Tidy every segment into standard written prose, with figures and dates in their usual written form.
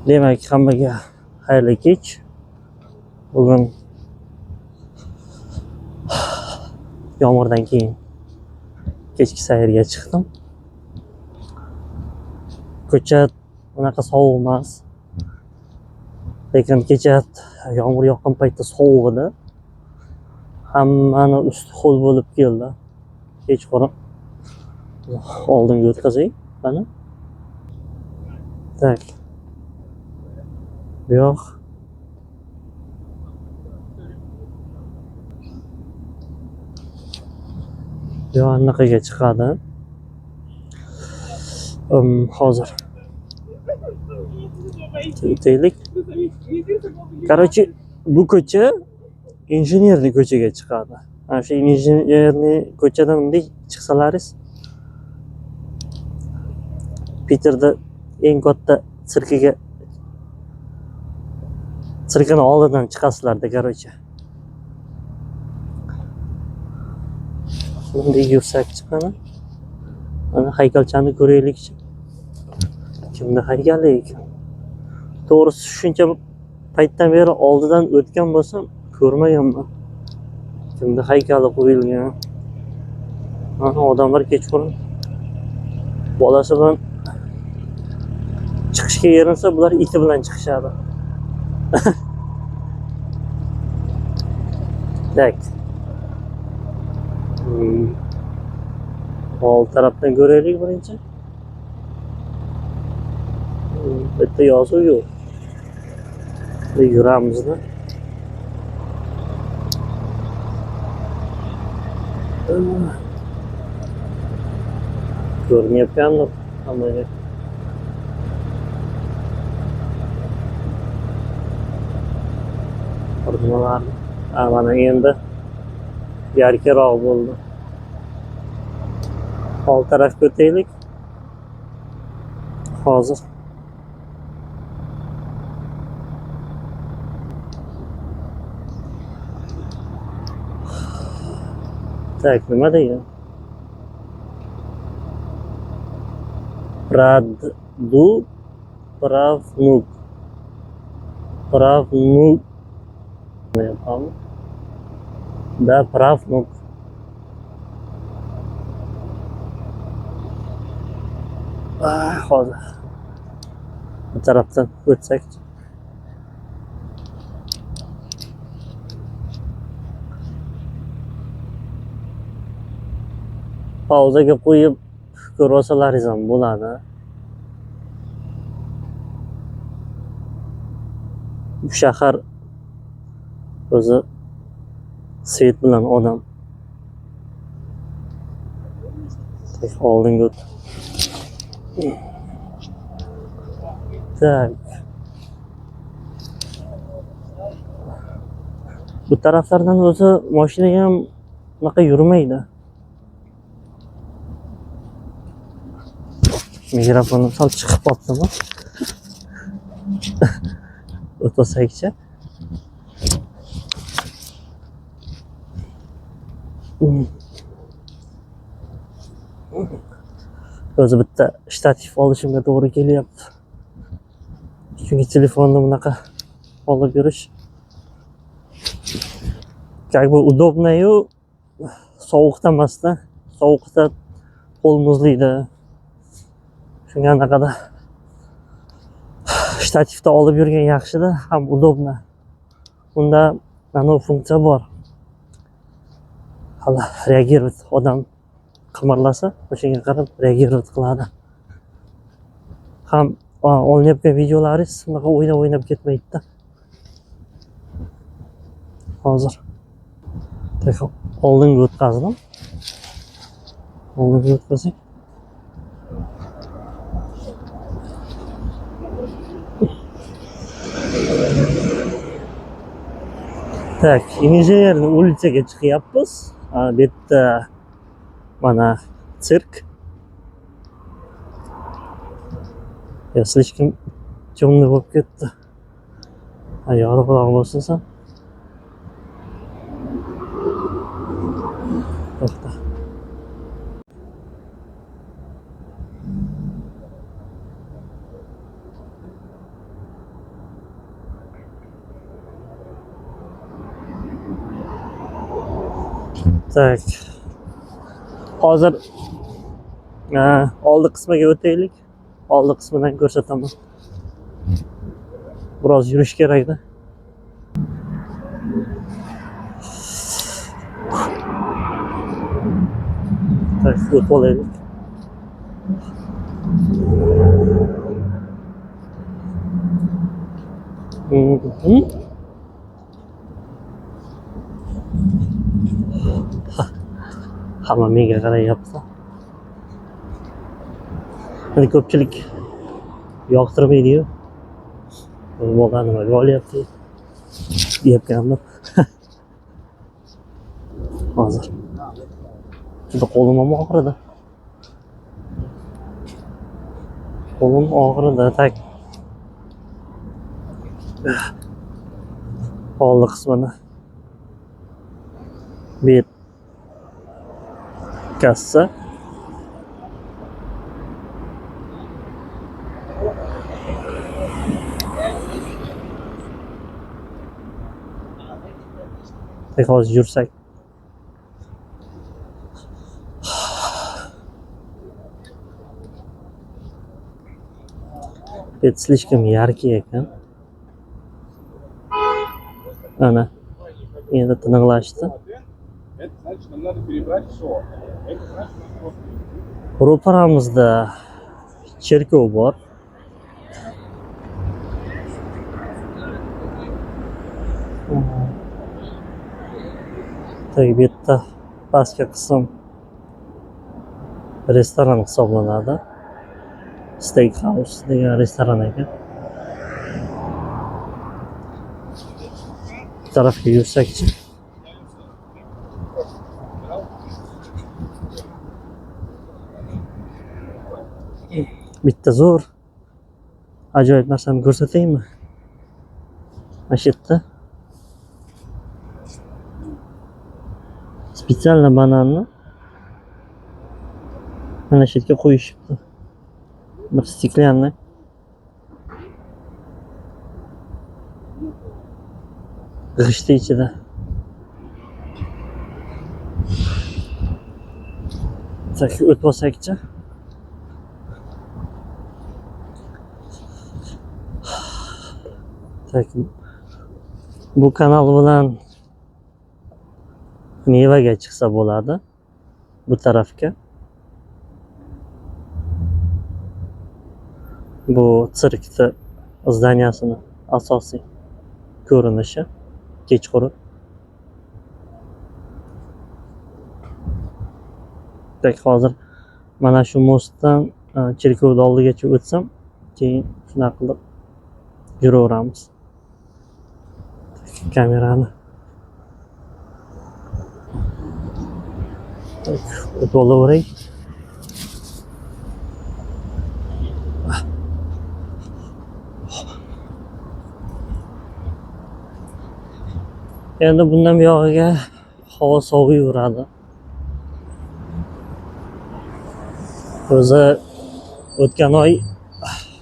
Demak, hammaga xayrli kech. Bugun yomg'irdan keyin kechki sayrga chiqdim. Ko'cha unaqa sovuq emas. Lekin kecha yomg'ir yoqqan paytda sovuq edi. Hammani usti ho'l bo'lib keldi. Kechqurun oldinga o'tkazay. Mana. Tak. Bu yoq anaqaga chiqadi. Hozir o'taylik. Короче, bu ko'cha injenerniy ko'chaga chiqadi. Ana shu injenerniy ko'chadan bunday chiqsalaringiz Peterda eng katta sirkini oldidan chiqasizlarda, короче. Bunday yursak chiqadi. Mana haykalchani ko'raylik. Kimda haykali ekan? To'g'risi shuncha paytdan beri oldidan o'tgan bo'lsam, ko'rmaganman. Kimda haykali qo'yilgan? Mana odamlar kechqurun bolasi bilan chiqishga erinsa, bular iti bilan chiqishadi. Tak. Old tarafdan ko'raylik birinchi. Bu yerda yozuv yo'q. Yuramizda. Ko'rinyapti hammaga. Ordular. Mana endi yarkiroq bo'ldi. Old tarafga o'taylik. Hozir tak, nima degan? Pravnuk. Ne yapalım? Da pravnuk. Hozir bu tarafdan o'tsak. Pauzaga qo'yib ko'rsalaringiz ham bo'ladi. Bu shahar o'zi svet bilan odam. Tek oldinga o't. Tak. Bu taraflardan o'zi mashina ham unaqa yurmaydi. Mikrofonim sal chiqib qolibdimi? O'tmasakchi. O'zi bitta shtativ olishimga to'g'ri kelyapti. Chunki telefonni bunaqa olib yurish как бы удобно-yu, sovuqda emasda. Sovuqda qo'l muzlaydi. Shunga anaqada shtativda olib yurgan yaxshida, ham udobna. Unda mana funksiya bor. Hali reagировать odam qimirlasa, o'shanga qarab reagировать qiladi. Ham olinayotgan videolaringiz bunaqa o'ynab ketmaydi-da. Hozir oldinga o'tkazdim. Oldinga o'tkazing. Tak, injenerniy ulisaga chiqyapmiz. Bu yerda mana sirk. Слишком темный bo'lib ketdi. Yorug'roq bo'lsin ham. To'xta. Tak. Hozir oldi qismiga o'taylik. Oldi qismidan ko'rsataman. Biroz yurish kerakda. Tak, o'tib olaylik. Hamma menga qarayapti. Hani ko'pchilik yoqtirmaydi-yu. Bo'lgan nimaga olyapti deyapgandim. Hozir. Juda qo'lim ham og'ridi. Qo'lim og'ridi, tak. Oldi qismini. Bet kassa. Tak, hozir yursak. Bet слишком яркий ekan. Ana. Endi tiniqlashdi. Ro'paramizda cherkov bor. Tak, bu yerda pastki qism restoran hisoblanadi. Steak House degan restoran ekan. Bu tarafga yursakchi. Bitta zo'r ajoyib narsani ko'rsataymi? Mana shu yerda специально bananni mana shu yerga qo'yishibdi. Bir stiklanni. G'ishti ichida. Tak, o'tib olsakchi. Tak, bu kanal bilan Nevaga chiqsa bo'ladi. Bu tarafga. Bu sirkni zdaniyasini asosiy ko'rinishi kechqurun. Tak, hozir mana shu mostdan cherkovni oldigacha o'tsam, keyin shuna qilib yuraveramiz. Kamerani o'tib olaveray. Endi bundan buyog'iga havo soviyaveradi. O'zi o'tgan oy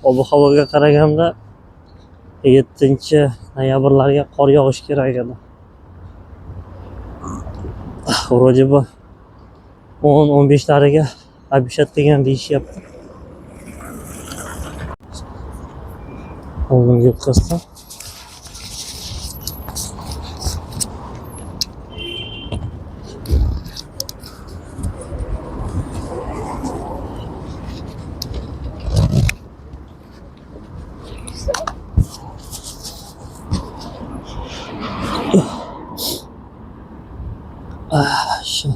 ob-havoga qaraganda 7-noyabrlarga qor yog'ishi kerak edi. Vроде бы 10-15lariga обещать qilgan deyishyapti. Oldimga o'tkazsam. Shu.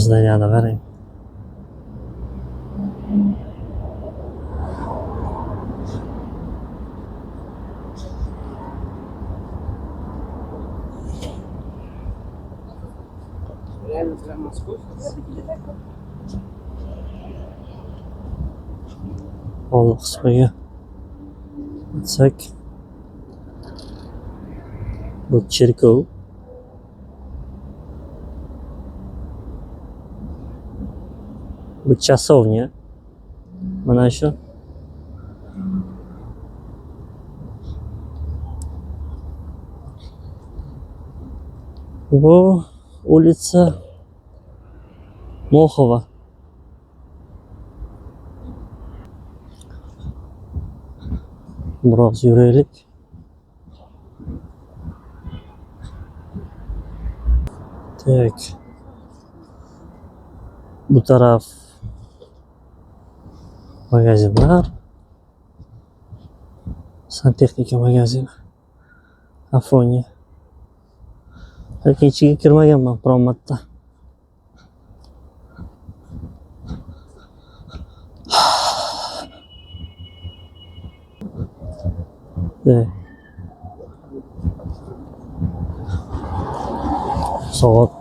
Zdaniyani qarang. Oldi qismiga o'tsak, bu cherkov. Bu chasovnya. Mana shu Bu улица Мохова. Biroz yuraylik. Tak. Bu taraf magazinlar. Santexnika magazini. Afoniya. Lekin ichiga kirmaganman biron marta. Soat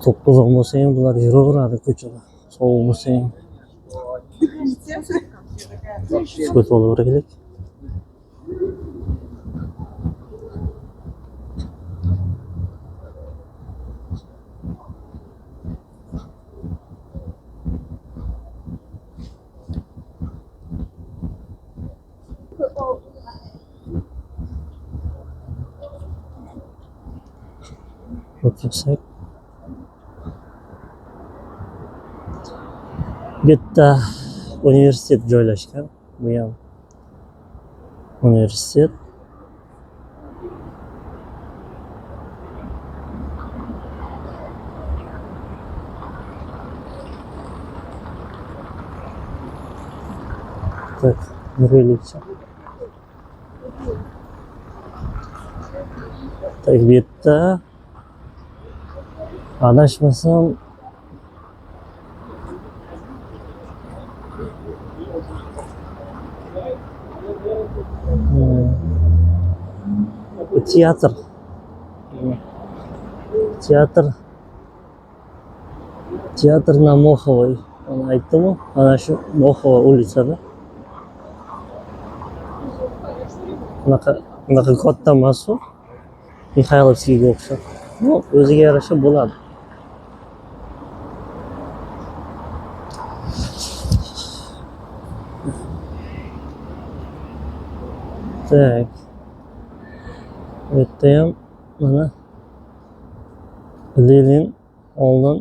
9:10 bo'lsa ham bular yuraveradi ko'chada. Sovuq bo'lsa ham. Sukut olaveraylik. O'tsak. Bu yerda universitet joylashgan. Bu ham universitet. Так, yuraylikcha. Tak, bu yerda adashmasam teatr. Teatr na Moxovой. Ana aytdim-ku, ana shu Moxova ulicada. Bunaqa katta emas u. Mixaylovskiyga o'xshab. Bu o'ziga yarasha bo'ladi. Tak. Bu yerda ham mana Lenin oldin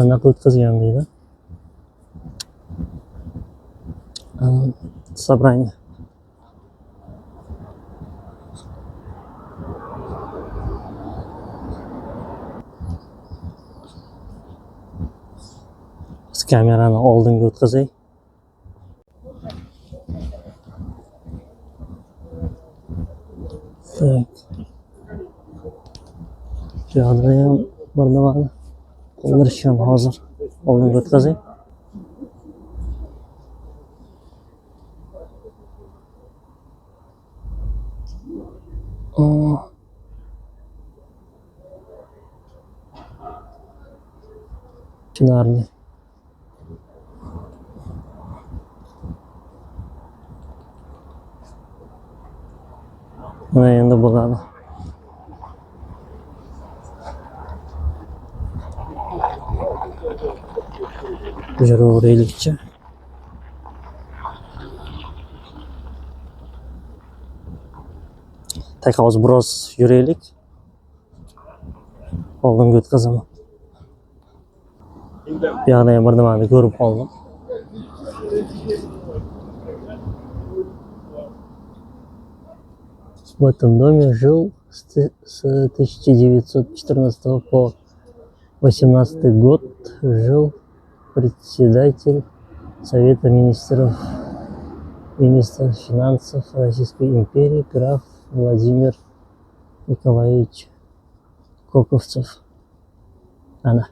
anaqa o'tkazgan deydi. Собрание. Biz kamerani oldinga o'tkazay. Tak. Bu yoqda ham bir nimani qoldirishgan hozir. Oldinga o'tkazay. Tushunarli. Mana endi bo'ladi. Yuraveraylikcha. Tak, hozir biroz yuraylik. Oldinga o'tkazaman. Bu yoqda ham bir nimani ko'rib qoldim. В этом доме жил с 1914 по 18 год жил председатель Совета министров министр финансов Российской империи граф Владимир Николаевич Коковцев. Ana.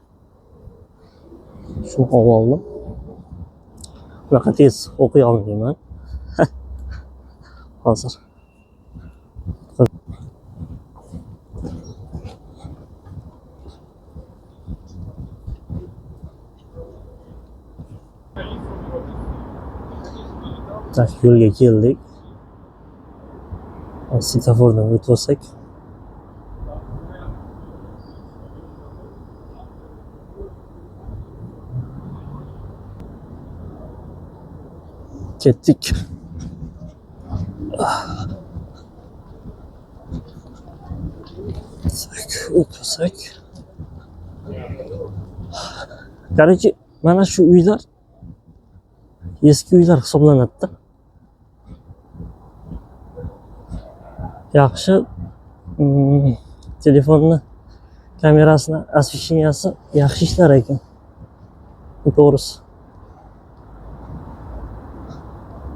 Shu havolni bunaqa tez o'qiy olmayman. Hozir. Tak, yo'lga keldik. Svetofordan o'tib olsak. Ketdik. o'tsak. Короче, mana shu uylar eski uylar hisoblanadi. Yaxshi telefonni kamerasini osveshенияsi yaxshi ishlar ekan. To'g'risi.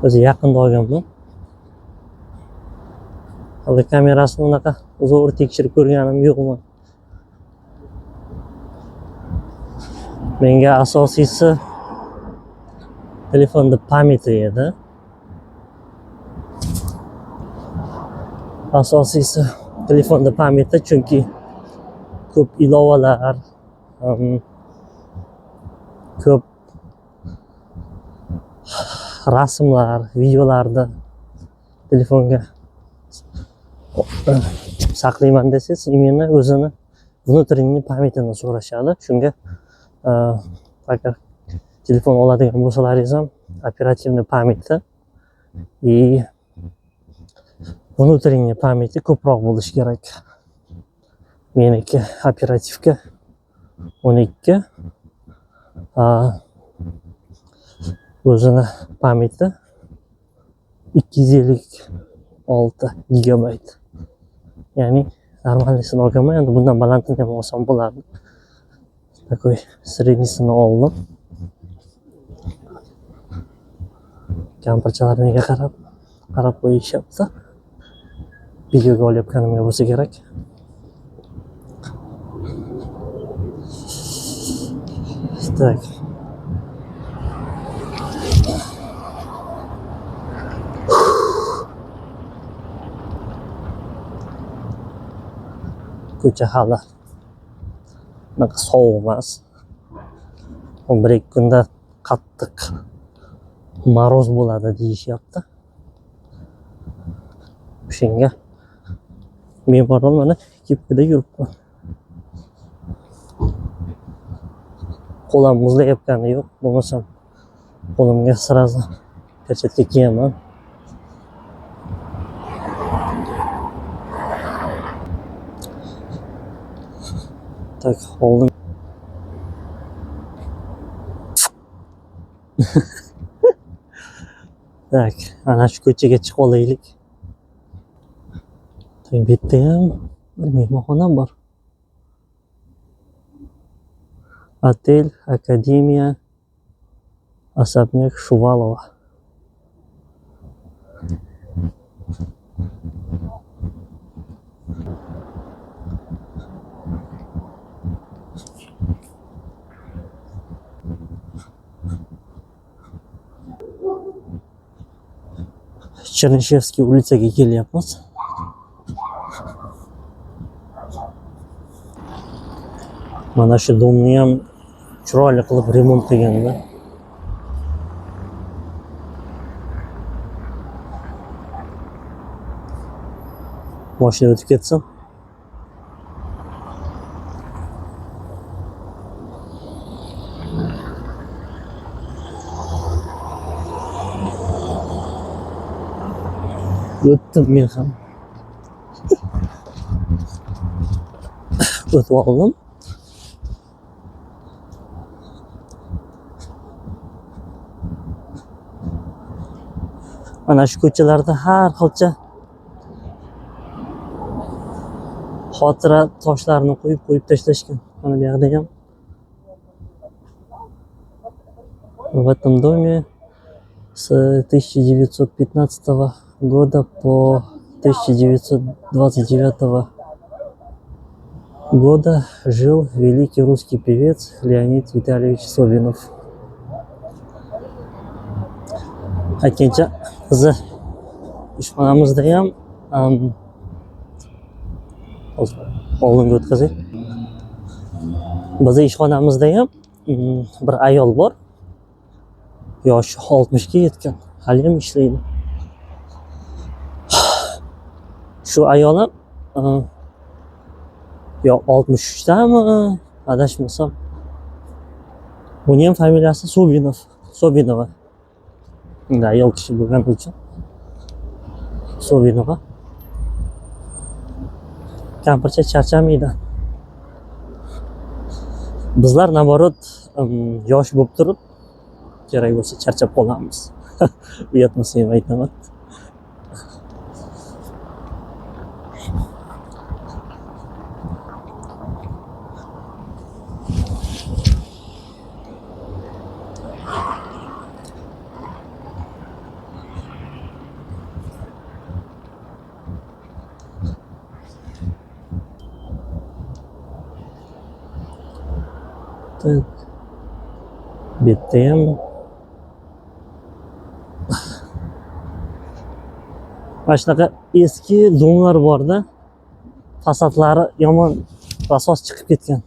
O'zi yaqinda olganman. Hali kamerasini unaqa zo'r tekshirib ko'rganim yo'qman. Menga asosiysi telefonda pamyati edi. Asosiysi telefonda pamyati, chunki ko'p ilovalar, ko'p rasmlar, videolarni telefonga saqlayman desangiz, imенно o'zini внутренний pamyatini so'rashadi. Shunga agar telefon oladigan bo'lsalaringiz ham operativniy pamyati и внутренний pamyati ko'proq bo'lishi kerak. Meniki operativka 12, o'zini pamyati 256 gigabayt. Ya'ni normalnisini olganman, endi bundan balandini ham olsam bo'lardi. Такой среднисini oldim. Kampirchalar menga qarab qo'yishyapti. Videoga olayotganimga bo'lsa kerak. Так. Ko'cha hali sovuq emas. 1-2 kunda qattiq moroz bo'ladi deyishyapti. O'shanga men bordim, mana kepkada yuribman. Qo'lim muzlayotgani yo'q, bo'lmasam qo'limga sразу perchatka kiyaman. Так, oldim. Tak, ana shu ko'chaga chiqib olaylik. Bu yerda ham bir mehmonxona bor. Отель Академия особняк Шувалова. Чернышевский улицаga kelyapmiz. Mana shu domni ham chiroyli qilib remont qilganda. Mashina o'tib ketsam. O'tdim men ham. O'tib oldim. Mana shu ko'chalarda har xilcha xotira toshlarni qo'yib tashlashgan. Mana bu yerda ham. В этом доме с 1915 года по 1929 года жил великий русский певец Леонид Витальевич Собинов. Aytgancha, bizni ishxonamizda ham oldinga o'tkazing. Bizni ishxonamizda ham bir ayol bor. Yoshi 60 ga yetgan, hali ham ishlaydi. Shu ayol ham yo 63 dami, adashmasam. Uning ham familiyasi Sobinova. Ayol kishi bo'lgani uchun Sobinova. Kampircha charchamaydi. Bizlar naborot yosh bo'lib turib, kerak bo'lsa charchab qolamiz. Uyatmasa ham aytaman. Tak. Bu yerda ham mana shunaqa eski domlar borda, fasadlari yomon rasos chiqib ketgan.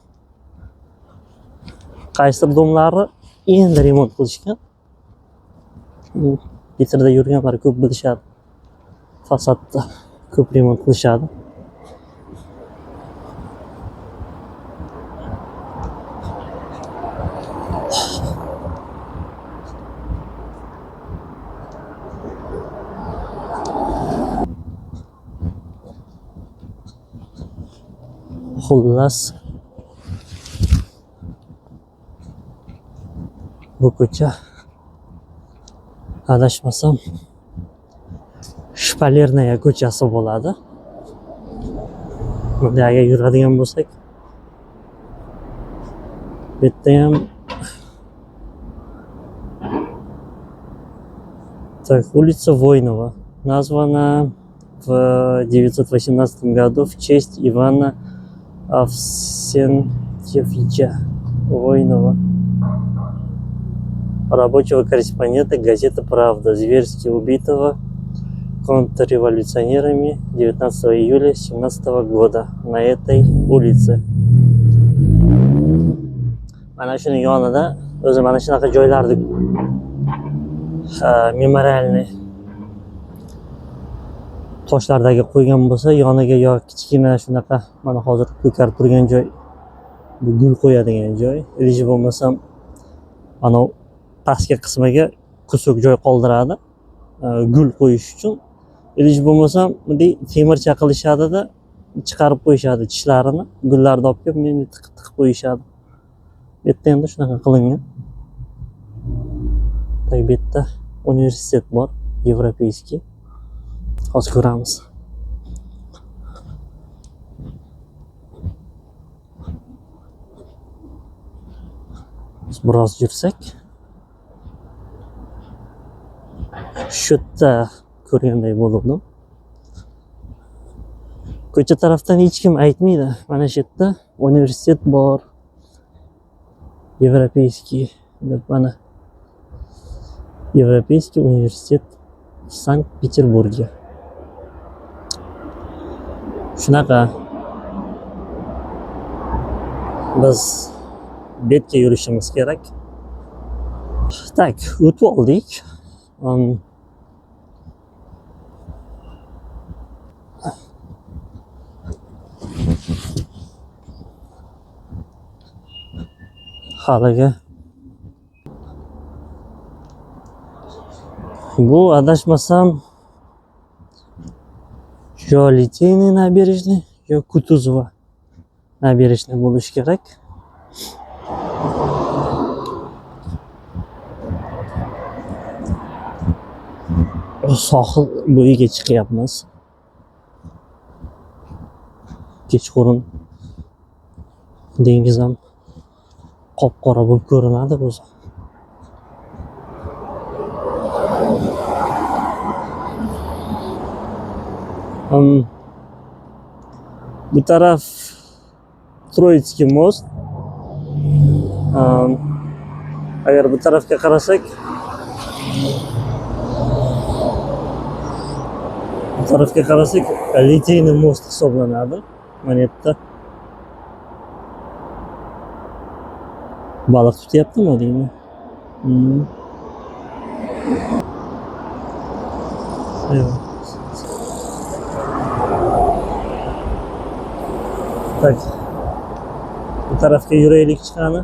Qaysidir domlari endi remont qilishgan. Petrda yurganlar ko'p bilishadi. Fasadda ko'p remont qilishadi. Xullas, bu ko'cha adashmasam Shpalerная ko'chasi bo'ladi. Bunda agar yuradigan bo'lsak, bu yerda ham так, улица Войнова названа в 918 году в честь Ивана Авсентьевича Войнова, рабочего корреспондента газеты «Правда», зверски убитого контрреволюционерами 19 июля 17 года на этой улице. Mana shuning yonida o'zi mana shunaqa joylarni memorialniy toshlardagi qo'ygan bo'lsa, yoniga yo kichkina shunaqa mana hozir ko'karib turgan joy, bu gul qo'yadigan joy, iloji bo'lmasam ana pastki qismiga kusuk joy qoldiradi gul qo'yish uchun. Iloji bo'lmasam bunday temircha qilishadi-da, chiqarib qo'yishadi tishlarini, gullarni olib kelib meni tiqib qo'yishadi. Bu yerda endi shunaqa qilingan. Bu yerda universitet bor, Европейский. Hozir ko'ramiz. Biz biroz yursak, shu yerda ko'rganday bo'ldim. Ko'cha tarafdan hech kim aytmaydi. Mana shu yerda universitet bor. Европейский deb mana Европейский университет в Санкт-Петербурге. Shunaqa. Biz betga yurishimiz kerak. Tak, o'tib oldik. Haligi bu adashmasam yo Liteyniy nabережный, yo Kutuzova nabережный bo'lishi kerak. Sohil bo'yiga chiqyapmiz. Kechqurun dengiz ham qop-qora bo'lib ko'rinadi o'zi. Bu taraf Troitsky most. Agar bu tarafga qarasak, Liteyniy most hisoblanadi. Mana yerda baliq tutyaptimi deymi? Tak. Bu tarafga yuraylik chiqani.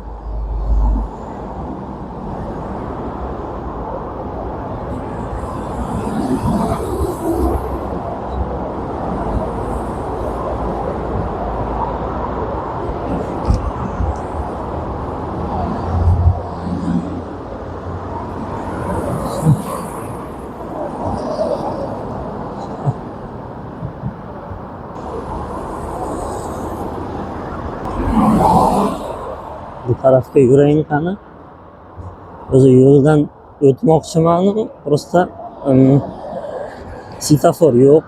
tarafga yurayin qani. O'zi yo'ldan o'tmoqchiman, просто svetofor yo'q.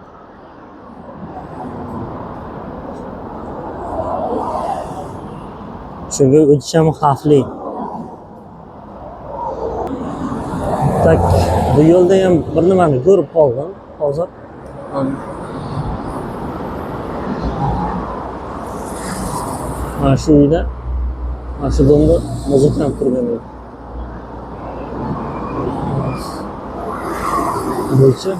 Shunga o'tish ham xavfli. Tak, bu yo'lda ham bir nimani ko'rib qoldim hozir. Mana shu uyda, mana shu domda muzikant turgan edi. Bo'yicha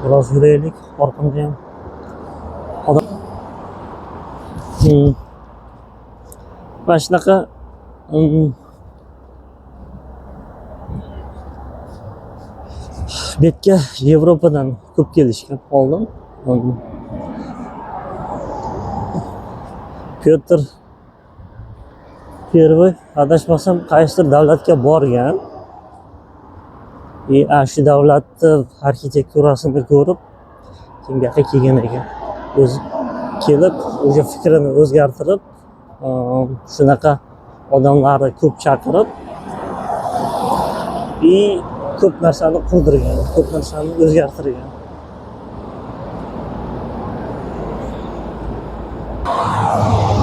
biroz yuraylik, orqamda ham odam. Mana shunaqa betga Yevropadan ko'p kelishgan oldin. Pyotr Первый adashmasam qaysidir davlatga borgan. Shu davlatni arxitekturasini ko'rib, kimgaqa kelgan ekan. O'zi kelib, o'sha fikrini o'zgartirib, shunaqa odamlarni ko'p chaqirib, ko'p narsani qurdirgan, ko'p narsani o'zgartirgan.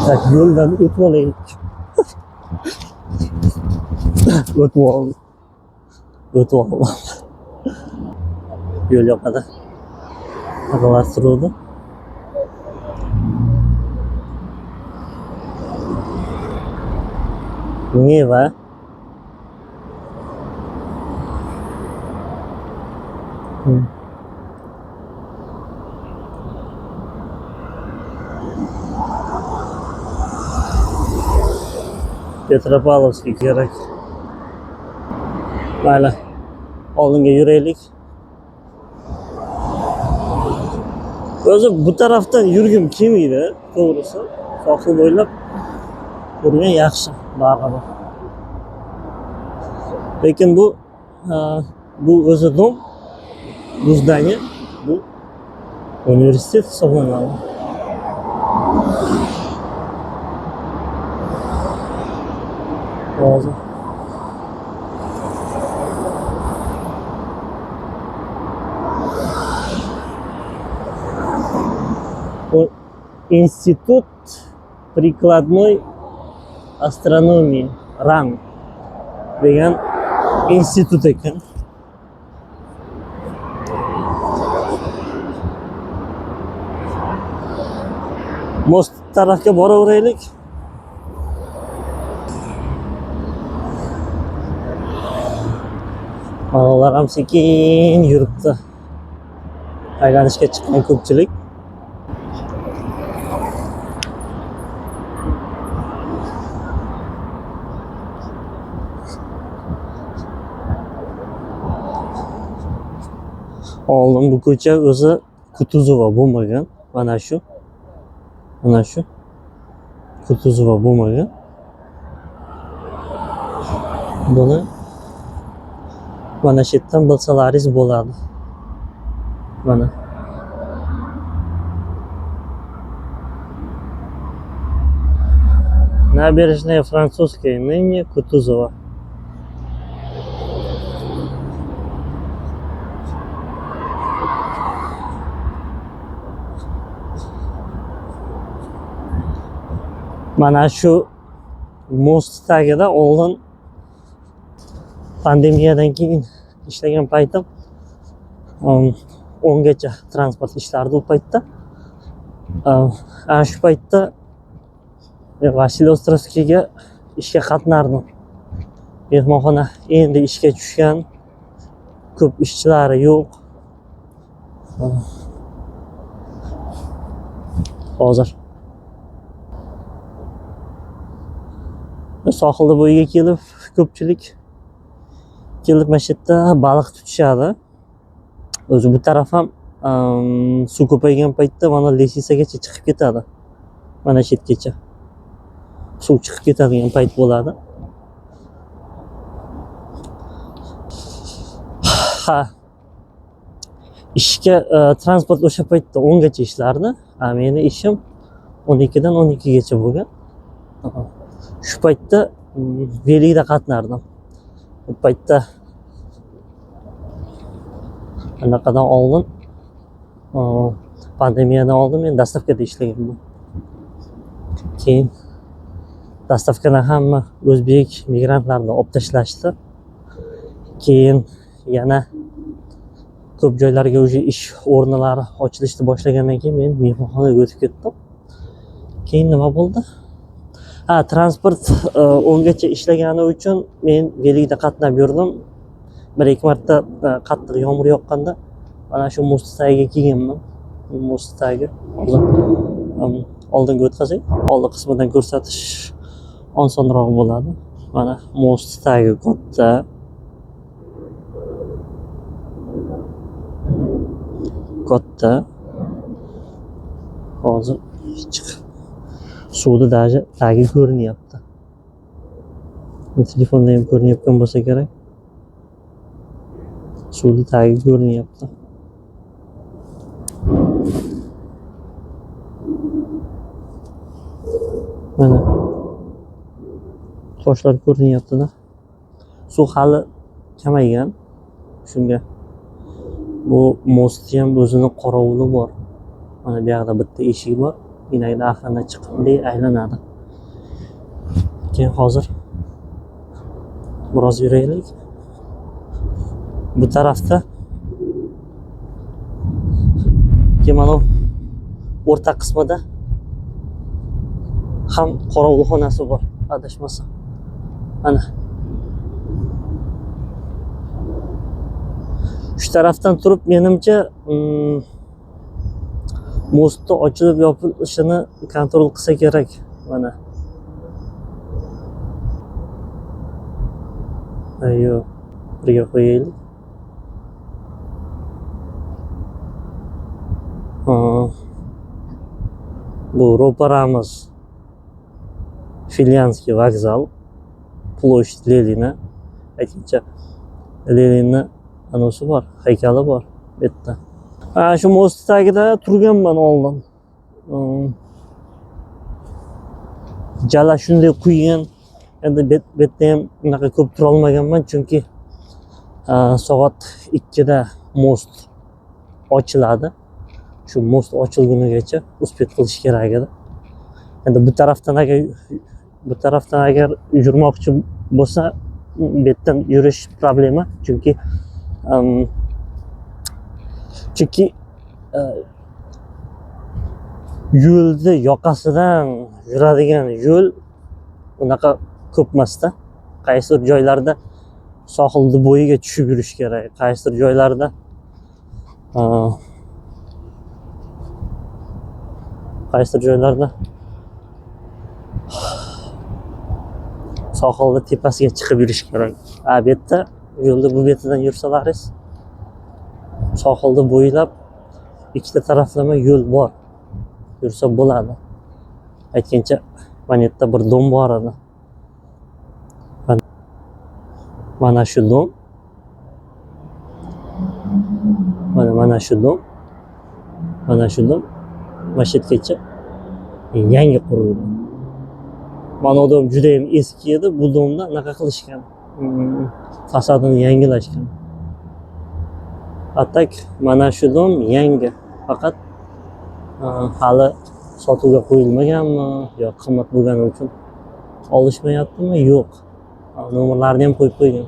Tak, yo'ldan o'tib olaylik. O'tib oldim. Yo'l yoqada aralar turuvdi. Neva Petropavlovskiy kerak. Mayli, oldinga yuraylik. O'zi bu tarafdan yurgim kelmaydi, to'g'risi. Sohil bo'ylab yurgan yaxshi, baribir. Lekin bu o'zi dom, bu zdание, bu universitet hisoblanadi. Hozir Институт прикладной астрономии РАН degan institut ekan. Most tarafga boraveraylik. Bolalar ham sekin yuribdi. Aylanishga chiqqan ko'pchilik. Oldin bu ko'cha o'zi Kutuzova bo'lmagan. Mana shu Kutuzova bo'lmagan. Buni mana shu yerdan bilsalaringiz bo'ladi. Mana. Набережная Французская, ныне Кутузова. Mana shu most tagida oldin pandemiyadan keyin ishlagan paytim 10gacha transport ishlardi u paytda. Ana shu paytda Vasilostrovskiyga ishga qatnardim. Mehmonxona endi ishga tushgan, ko'p ishchilari yo'q. Hozir sohilda bo'yiga kelib, ko'pchilik kelib mana shu yerda baliq tutishadi. O'zi bu taraf ham suv ko'paygan paytda mana Lesisagacha chiqib ketadi. Mana shu yergacha suv chiqib ketadigan payt bo'ladi. Ha, ishga transport o'sha paytda 10 gacha ishlardi. Meni ishim 12 dan 12 gacha bo'lgan. Shu paytda velikda qatnardim. Bu paytda anaqadan oldin, pandemiyadan oldin men dastavkada ishlaganman. Keyin dastavkadan hamma o'zbek migrantlarni olib tashlashdi. Keyin yana ko'p joylarga o'sha ish o'rnlari ochilishni boshlagandan keyin men mehmonxonaga o'tib ketdim. Keyin nima bo'ldi? Transport 10 gacha ishlagani uchun men velikda qatnab yurdim. Bir-ikki marta qattiq yomg'ir yoqqanda mana shu mo'st tagiga kelganman. Mo'st tagi oldinga o'tkazay, oldi qismidan ko'rsatish osonroq bo'ladi. Mana mo'st tagi katta. Katta. Hozir chiqib suvni даже tagi ko'rinyapti. Telefonda ham ko'rinayotgan bo'lsa kerak. Suvni tagi ko'rinyapti. Mana toshlar ko'rinyapti-da. Suv hali kamaygan. Shunga bu mo'stni ham o'zini qorovuli bor. Mana bu yoqda bitta eshik bor. Inakda ahlandan chiqib aylanadi. Keyin hozir biroz yuraylik. Bu tarafda mana o'rta qismida ham qorovulxonasi bor, adashmasam. Mana shu tarafdan turib menimcha mo'stni ochilib yopilishini kontrol qilsa kerak. Mana ayo birga qo'yaylik. Bu ro'paramiz Filyanskiy vokzal, ploshad Lenina. Aytgancha Leninni anosi bor, haykali bor bu yerda. Shu mo'st tagida turganman oldin. Jala shunday quygan. Endi bu yerda ham unaqa ko'p tura olmaganman, chunki soat 2 da mo'st ochiladi. Shu mo'st ochilgunigacha uspet qilish kerak edi. Endi bu tarafdan agar yurmoqchi bo'lsa, bu yerdan yurish problema, chunki yo'lni yoqasidan yuradigan yo'l unaqa ko'p emasda. Qaysidir joylarda sohilni bo'yiga tushib yurish kerak. Qaysidir joylarda sohilni tepasiga chiqib yurish kerak. Bu yerda yo'lni bu betidan yursalaringiz sohilni bo'ylab ikkita taraflama yo'l bor. Yursa bo'ladi. Aytgancha mana yerda bir dom bor edi. Mana shu dom. Mana shu dom. Mana shu dom. Masjidgacha yangi qurildi. Mana bu dom juda ham eski edi. Bu domda anaqa qilishgan. Fasadini yangilashgan. Atak mana shu dom yangi. Faqat hali sotuvga qo'yilmaganmi yo qimmat bo'lgani uchun olishmayaptimi? Yo'q. Nomerlarini ham qo'yib qo'ygan.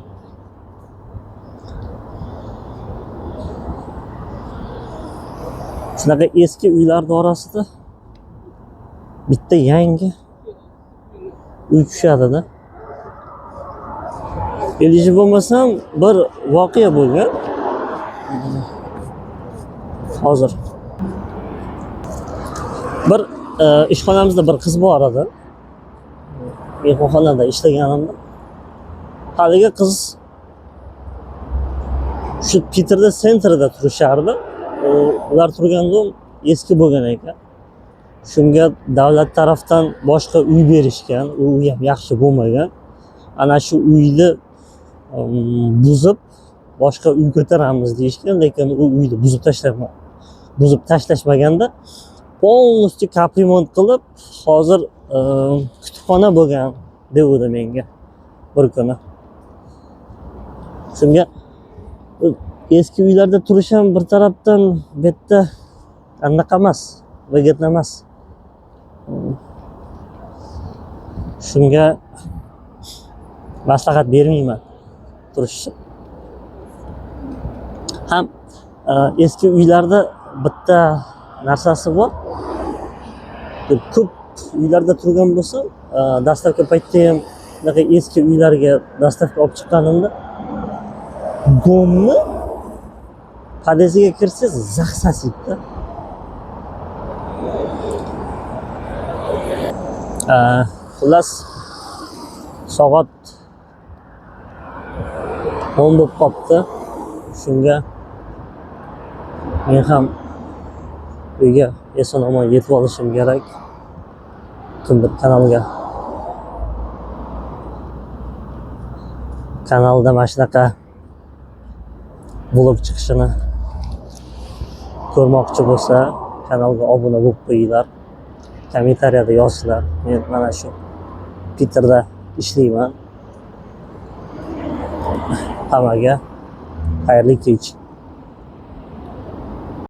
Shunaqa eski uylar orasida bitta yangi uy tushadi-da. Elishi bo'lmasam bir voqea bo'lgan. Hozir bir ishxonamizda bir qiz bor edi. Mehmonxonada ishlaganimda. Haligi qiz shu Peterda sentrda turishardi. Ular turgan dom eski bo'lgan ekan. Shunga davlat tarafdan boshqa uy berishgan. U ham yaxshi bo'lmagan. Ana shu uyni buzib boshqa uy ko'taramiz deyishgan, lekin u uyni buzib tashlashmaganda polностью kaprimont qilib, hozir kutubxona bo'lgan devdi menga bir kuni. Shunga eski uylarda turish ham bir tarafdan bu yerda anaqa emas, выгодно emas. Shunga maslahat bermayman turishni. Ham eski uylarda bitta narsasi bor. Ko'p uylarda turgan bo'lsam, dastavka paytda ham bunaqa eski uylarga dastavka olib chiqqanimda domni podyezdga kirsangiz zax sasiydi. Xullas soat 10 bo'lib qopti. Shunga men ham uyga eson-omon yetib olishim kerak. Kimdir kanalda mana shunaqa vlog chiqishini ko'rmoqchi bo'lsa, kanalga obuna bo'lib qo'yinglar. Kommentariyada yozinglar. Men mana shu Peterda ishlayman. Hammaga xayrli kech.